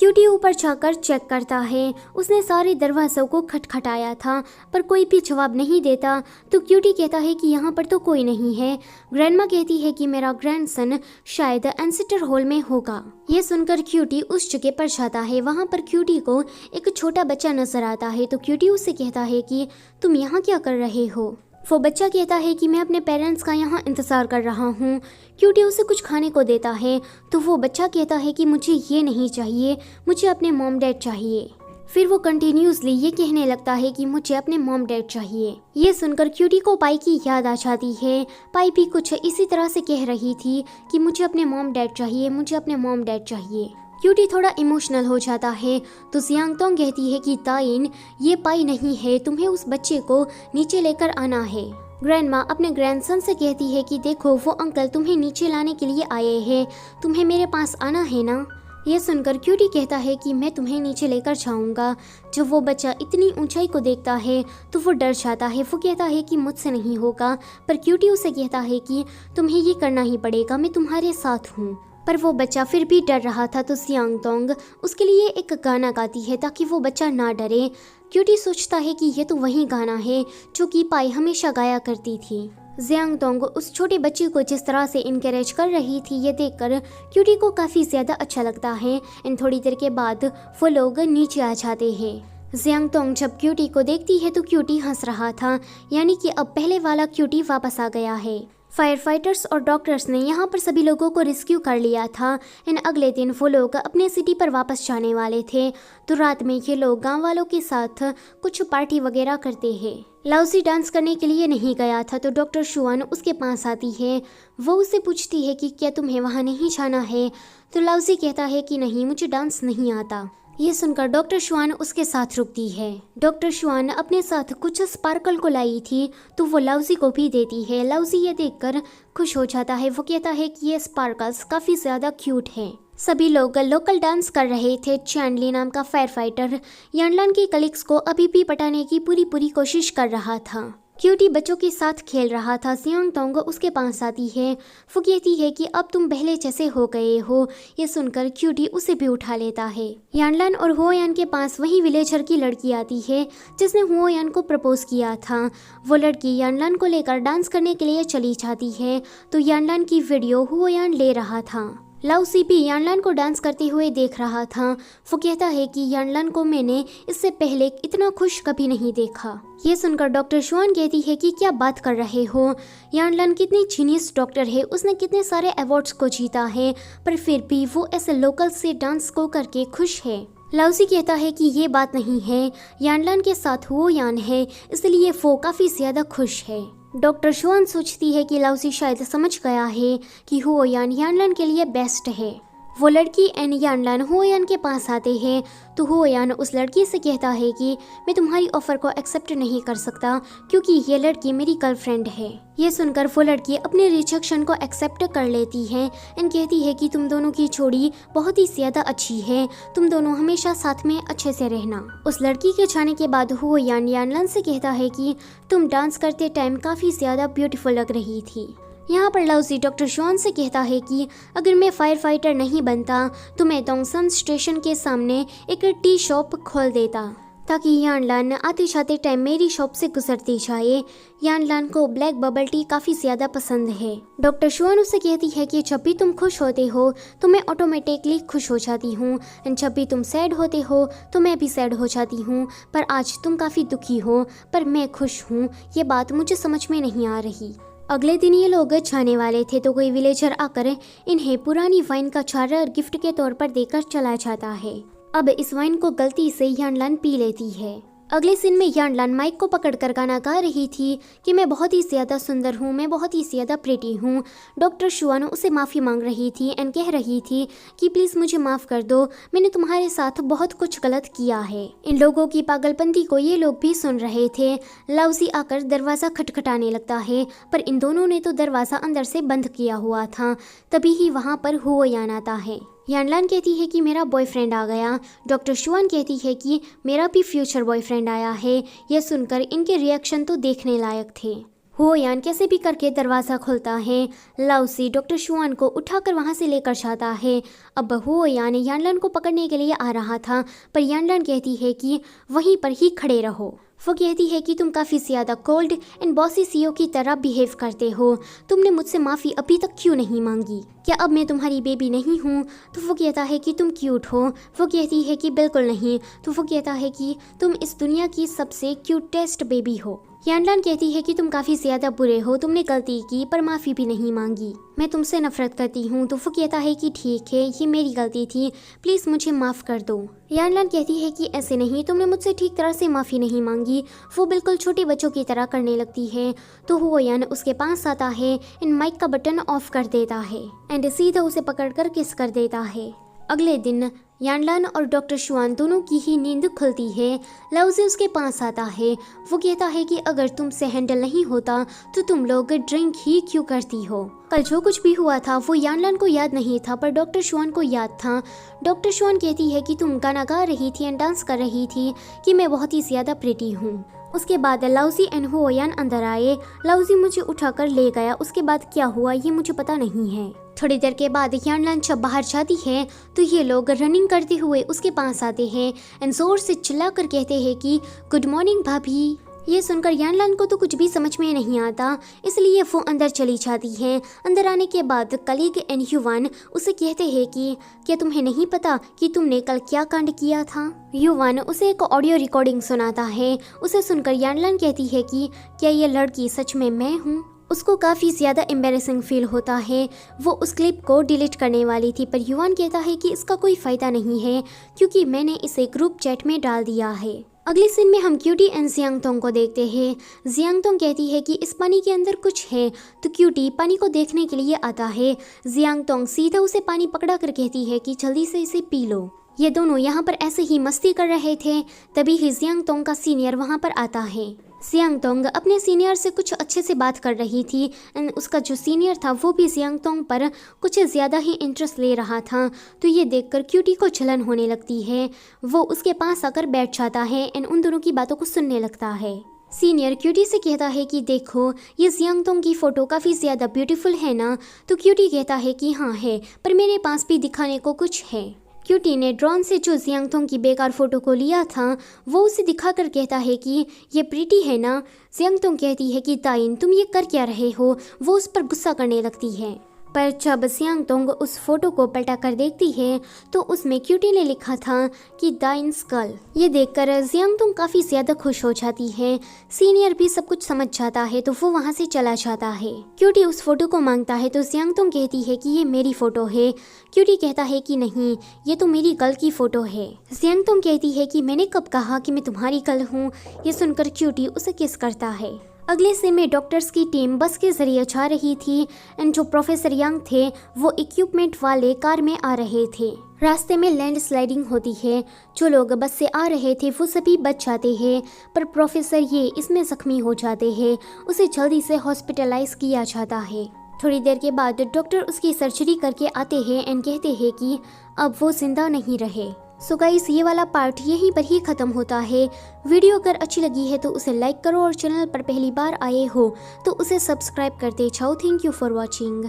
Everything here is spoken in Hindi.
क्यूटी ऊपर जाकर चेक करता है। उसने सारे दरवाज़ों को खटखटाया था पर कोई भी जवाब नहीं देता। तो क्यूटी कहता है कि यहाँ पर तो कोई नहीं है। ग्रैंडमा कहती है कि मेरा ग्रैंडसन शायद एंसेटर हॉल में होगा। ये सुनकर क्यूटी उस जगह पर जाता है। वहाँ पर क्यूटी को एक छोटा बच्चा नजर आता है। तो क्यूटी उससे कहता है कि तुम यहाँ क्या कर रहे हो। वो बच्चा कहता है कि मैं अपने पेरेंट्स का यहाँ इंतज़ार कर रहा हूँ। क्यूटी उसे कुछ खाने को देता है। तो वो बच्चा कहता है कि मुझे ये नहीं चाहिए, मुझे अपने मॉम डैड चाहिए। फिर वो कंटिन्यूसली ये कहने लगता है कि मुझे अपने मॉम डैड चाहिए। ये सुनकर क्यूटी को पाई की याद आ जाती है। पाई भी कुछ इसी तरह से कह रही थी कि मुझे अपने मॉम डैड चाहिए, मुझे अपने मॉम डैड चाहिए। क्यूटी थोड़ा इमोशनल हो जाता है। तो जियांगतोंग कहती है कि ताइन, ये पाई नहीं है, तुम्हें उस बच्चे को नीचे लेकर आना है। ग्रैंडमा अपने ग्रैंडसन से कहती है कि देखो वो अंकल तुम्हें नीचे लाने के लिए आए हैं, तुम्हें मेरे पास आना है ना। ये सुनकर क्यूटी कहता है कि मैं तुम्हें नीचे लेकर जाऊंगा। जब वो बच्चा इतनी ऊंचाई को देखता है तो वो डर जाता है। वो कहता है कि मुझसे नहीं होगा, पर क्यूटी उसे कहता है कि तुम्हें ये करना ही पड़ेगा, मैं तुम्हारे साथ हूँ। पर वो बच्चा फिर भी डर रहा था। तो जियांगतोंग उसके लिए एक गाना गाती है ताकि वो बच्चा ना डरे। क्यूटी सोचता है कि ये तो वही गाना है जो कि पाई हमेशा गाया करती थी। जियांगतोंग उस छोटे बच्चे को जिस तरह से इनकरेज कर रही थी, ये देखकर क्यूटी को काफ़ी ज़्यादा अच्छा लगता है। इन थोड़ी देर के बाद वो लोग नीचे आ जाते हैं। जियांगतोंग जब क्यूटी को देखती है तो क्यूटी हंस रहा था, यानी कि अब पहले वाला क्यूटी वापस आ गया है। फायर फाइटर्स और डॉक्टर्स ने यहाँ पर सभी लोगों को रेस्क्यू कर लिया था। इन अगले दिन वो लोग अपने सिटी पर वापस जाने वाले थे। तो रात में ये लोग गांव वालों के साथ कुछ पार्टी वगैरह करते हैं। लाउजी डांस करने के लिए नहीं गया था। तो डॉक्टर शुआन उसके पास आती है। वो उससे पूछती है कि क्या तुम्हें वहाँ नहीं जाना है। तो लाउजी कहता है कि नहीं, मुझे डांस नहीं आता। ये सुनकर डॉक्टर शुआन उसके साथ रुकती है। डॉक्टर शुआन अपने साथ कुछ स्पार्कल को लाई थी तो वो लाउजी को भी देती है। लाउजी ये देखकर खुश हो जाता है। वो कहता है कि ये स्पार्कल्स काफ़ी ज़्यादा क्यूट हैं। सभी लोग लोकल डांस कर रहे थे। चैंडली नाम का फायर फाइटर यानलान की कलीग्स को अभी भी पटाने की पूरी कोशिश कर रहा था। क्यूटी बच्चों के साथ खेल रहा था। जियांगतोंग उसके पास आती है। वो कहती है कि अब तुम पहले जैसे हो गए हो। ये सुनकर क्यूटी उसे भी उठा लेता है। यानलान और हुओयान के पास वही विलेजर की लड़की आती है जिसने हुओयान को प्रपोज किया था। वो लड़की यानलान को लेकर डांस करने के लिए चली जाती है। तो यानलान की वीडियो हुओयान ले रहा था। लाउसी भी यानलान को डांस करते हुए देख रहा था। वो कहता है कि यानलान को मैंने इससे पहले इतना खुश कभी नहीं देखा। ये सुनकर डॉक्टर शुआन कहती है कि क्या बात कर रहे हो, यानलान कितनी जीनियस डॉक्टर है, उसने कितने सारे अवार्ड्स को जीता है, पर फिर भी वो ऐसे लोकल से डांस को करके खुश है। लाउसी कहता है कि ये बात नहीं है, यानलान के साथ हुओयान है इसलिए वो काफ़ी ज़्यादा खुश है। डॉक्टर शुआन सोचती है कि लाउसी शायद समझ गया है कि हुओयान यानलान के लिए बेस्ट है। वो लड़की एंड यानलान हुओयान के पास आते हैं। तो हुओयान उस लड़की से कहता है कि मैं तुम्हारी ऑफर को एक्सेप्ट नहीं कर सकता क्योंकि ये लड़की मेरी गर्लफ्रेंड है। ये सुनकर वो लड़की अपने रिजेक्शन को एक्सेप्ट कर लेती है एंड कहती है कि तुम दोनों की जोड़ी बहुत ही ज़्यादा अच्छी है, तुम दोनों हमेशा साथ में अच्छे से रहना। उस लड़की के जाने के बाद हुओयान यानलान से कहता है कि तुम डांस करते टाइम काफ़ी ज़्यादा ब्यूटीफुल लग रही थी। यहाँ पर लाउजी डॉक्टर शुआन से कहता है कि अगर मैं फायर फाइटर नहीं बनता तो मैं दोंगसन स्टेशन के सामने एक टी शॉप खोल देता ताकि यानलान आते जाते टाइम मेरी शॉप से गुजरती जाए। यानलान को ब्लैक बबल टी काफ़ी ज़्यादा पसंद है। डॉक्टर शुआन उससे कहती है कि जब भी तुम खुश होते हो तो मैं ऑटोमेटिकली खुश हो जाती हूँ एंड जब भी तुम सैड होते हो तो मैं भी सैड हो जाती हूँ, पर आज तुम काफ़ी दुखी हो पर मैं खुश हूँ, ये बात मुझे समझ में नहीं आ रही। अगले दिन ये लोग जाने वाले थे तो कोई विलेजर आकर इन्हें पुरानी वाइन का जार गिफ्ट के तौर पर देकर चला जाता है। अब इस वाइन को गलती से यानलान पी लेती है। अगले सीन में यानलान माइक को पकड़कर गाना गा रही थी कि मैं बहुत ही ज़्यादा सुंदर हूँ, मैं बहुत ही ज़्यादा प्रिटी हूँ। डॉक्टर शुआन उसे माफ़ी मांग रही थी एंड कह रही थी कि प्लीज़ मुझे माफ़ कर दो, मैंने तुम्हारे साथ बहुत कुछ गलत किया है। इन लोगों की पागलपंती को ये लोग भी सुन रहे थे। लाउजी आकर दरवाज़ा खटखटाने लगता है पर इन दोनों ने तो दरवाज़ा अंदर से बंद किया हुआ था। तभी ही वहाँ पर हुओयान आता है। यानलान कहती है कि मेरा बॉयफ्रेंड आ गया। डॉक्टर शुआन कहती है कि मेरा भी फ्यूचर बॉयफ्रेंड आया है। यह सुनकर इनके रिएक्शन तो देखने लायक थे। हो यान कैसे भी करके दरवाज़ा खोलता है। लाउसी डॉक्टर शुआन को उठाकर वहाँ से लेकर जाता है। अब हो यान यानलन को पकड़ने के लिए आ रहा था, पर यानलन कहती है कि वहीं पर ही खड़े रहो। वो कहती है कि तुम काफ़ी ज़्यादा कोल्ड एंड बॉसी सीओ की तरह बिहेव करते हो। तुमने मुझसे माफ़ी अभी तक क्यों नहीं मांगी? क्या अब मैं तुम्हारी बेबी नहीं हूँ? तो वो कहता है कि तुम क्यूट हो। वो कहती है कि बिल्कुल नहीं। तो वो कहता है कि तुम इस दुनिया की सबसे क्यूटेस्ट बेबी हो। यानलान कहती है कि तुम काफ़ी ज़्यादा बुरे हो, तुमने गलती की पर माफ़ी भी नहीं मांगी। मैं तुमसे नफरत करती हूँ। तो वो कहता है कि ठीक है, ये मेरी गलती थी, प्लीज़ मुझे माफ़ कर दो। यानलान कहती है कि ऐसे नहीं, तुमने मुझसे ठीक तरह से माफ़ी नहीं मांगी। वो बिल्कुल छोटे बच्चों की तरह करने लगती है। तो हो यान उसके पास आता है एंड माइक का बटन ऑफ कर देता है एंड सीधा उसे पकड़कर किस कर देता है। अगले दिन यानलान और डॉक्टर शुआन दोनों की ही नींद खुलती है। लाउजी उसके पास आता है। वो कहता है कि अगर तुमसे हैंडल नहीं होता तो तुम लोग ड्रिंक ही क्यों करती हो? कल जो कुछ भी हुआ था वो यानलान को याद नहीं था, पर डॉक्टर शुआन को याद था। डॉक्टर शुआन कहती है कि तुम गाना गा रही थी एंड डांस कर रही थी कि मैं बहुत ही ज़्यादा प्रिटी हूँ। उसके बाद लाउजी एंड होयान अंदर आए। लाउजी मुझे उठाकर ले गया, उसके बाद क्या हुआ ये मुझे पता नहीं है। थोड़ी देर के बाद यानलान जब बाहर जाती है तो ये लोग रनिंग करते हुए उसके पास आते हैं एंड जोर से चिल्लाकर कहते हैं कि गुड मॉर्निंग भाभी। ये सुनकर यानलान को तो कुछ भी समझ में नहीं आता, इसलिए वो अंदर चली जाती है। अंदर आने के बाद कलीग एंड युवान उसे कहते हैं कि क्या तुम्हें नहीं पता कि तुमने कल क्या कांड किया था? युवान उसे एक ऑडियो रिकॉर्डिंग सुनाता है। उसे सुनकर यानलान कहती है कि क्या ये लड़की सच में मैं हूँ? उसको काफ़ी ज़्यादा एम्बेरसिंग फील होता है। वो उस क्लिप को डिलीट करने वाली थी, पर युवान कहता है कि इसका कोई फ़ायदा नहीं है क्योंकि मैंने इसे ग्रुप चैट में डाल दिया है। अगले सीन में हम क्यूटी एंड जियांगतोंग को देखते हैं। जियांगतोंग कहती है कि इस पानी के अंदर कुछ है, तो क्यूटी पानी को देखने के लिए आता है। जियांगतोंग सीधा उसे पानी पकड़ा कर कहती है कि जल्दी से इसे पी लो। ये दोनों यहाँ पर ऐसे ही मस्ती कर रहे थे, तभी ही जियांगतोंग का सीनियर वहाँ पर आता है। जियांगतोंग अपने सीनियर से कुछ अच्छे से बात कर रही थी एंड उसका जो सीनियर था वो भी जियांगतोंग पर कुछ ज़्यादा ही इंटरेस्ट ले रहा था। तो ये देखकर क्यूटी को जलन होने लगती है। वो उसके पास आकर बैठ जाता है एंड उन दोनों की बातों को सुनने लगता है। सीनियर क्यूटी से कहता है कि देखो ये जियांगतोंग की फ़ोटो काफ़ी ज़्यादा ब्यूटीफुल है ना? तो क्यूटी कहता है कि हाँ है, पर मेरे पास भी दिखाने को कुछ है। क्यूटी ने ड्रोन से जो जियांगतोंग की बेकार फ़ोटो को लिया था वो उसे दिखाकर कहता है कि ये प्रीटी है ना? जियांगतोंग कहती है कि ताइन तुम ये कर क्या रहे हो? वो उस पर गुस्सा करने लगती है, पर जब जियांगतोंग उस फोटो को पलटा कर देखती है तो उसमें क्यूटी ने लिखा था कि दाइन स्कल। ये देखकर जियांगतोंग काफ़ी ज़्यादा खुश हो जाती है। सीनियर भी सब कुछ समझ जाता है तो वो वहाँ से चला जाता है। क्यूटी उस फोटो को मांगता है तो जियांगतोंग कहती है कि ये मेरी फ़ोटो है। क्यूटी कहता है कि नहीं, ये तो मेरी कल की फ़ोटो है। जियांगतोंग कहती है कि मैंने कब कहा कि मैं तुम्हारी कल हूँ? ये सुनकर क्यूटी उसे किस करता है। अगले सीन में डॉक्टर्स की टीम बस के जरिए जा रही थी एंड जो प्रोफेसर यंग थे वो इक्विपमेंट वाले कार में आ रहे थे। रास्ते में लैंडस्लाइडिंग होती है। जो लोग बस से आ रहे थे वो सभी बच जाते हैं, पर प्रोफेसर ये इसमें जख्मी हो जाते हैं। उसे जल्दी से हॉस्पिटलाइज किया जाता है। थोड़ी देर के बाद डॉक्टर उसकी सर्जरी करके आते हैं एंड कहते हैं कि अब वो जिंदा नहीं रहे। सो गाइस ये वाला पार्ट यहीं पर ही ख़त्म होता है। वीडियो अगर अच्छी लगी है तो उसे लाइक करो और चैनल पर पहली बार आए हो तो उसे सब्सक्राइब करते जाओ। Thank you for watching.